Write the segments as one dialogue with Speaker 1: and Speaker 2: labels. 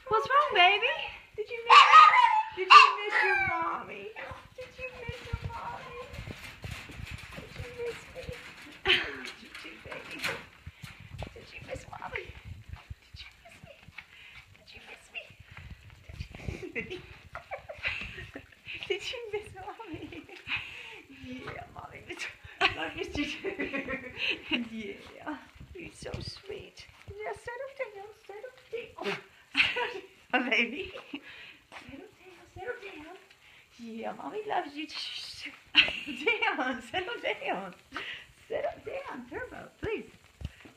Speaker 1: What's wrong, baby? Did you miss your mommy? Did you miss your mommy? Did you miss me? I missed you too, baby. Did you miss mommy? Did you miss me? Did you miss me? Did you miss mommy? Yeah, mommy missed you. I missed you too. Yeah. You're so sweet. Yeah, settle down, settle down. Oh, baby. Settle down. Yeah, mommy loves you too. Settle down, settle down. Settle down, Turbo, please.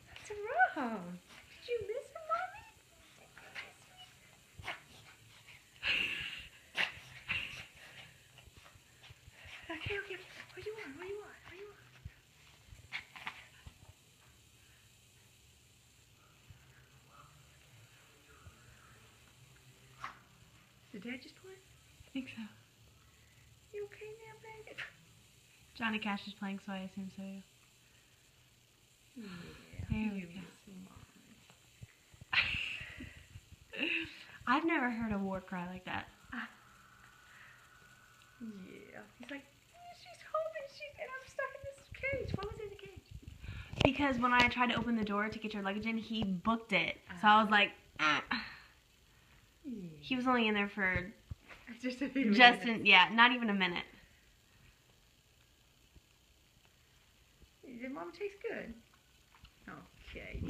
Speaker 1: What's wrong? Did you miss her, mommy? Did you miss me? Okay. Where you are? Did Dad just win?
Speaker 2: I think so.
Speaker 1: You okay now, baby?
Speaker 2: Johnny Cash is playing, so I assume so.
Speaker 1: Yeah.
Speaker 2: There we go. I've never heard a war cry like that.
Speaker 1: Yeah. He's like, she's home and I'm stuck in this cage. What was in the cage?
Speaker 2: Because when I tried to open the door to get your luggage in, he booked it. So I was like,
Speaker 1: Yeah.
Speaker 2: He was only in there for
Speaker 1: Just a few minutes.
Speaker 2: not even a minute.
Speaker 1: Did Mama taste good? Okay.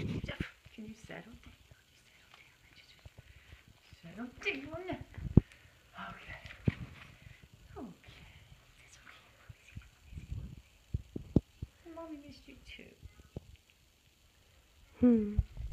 Speaker 1: Can you settle down? Settle down. Okay. It's okay. Mommy missed you too.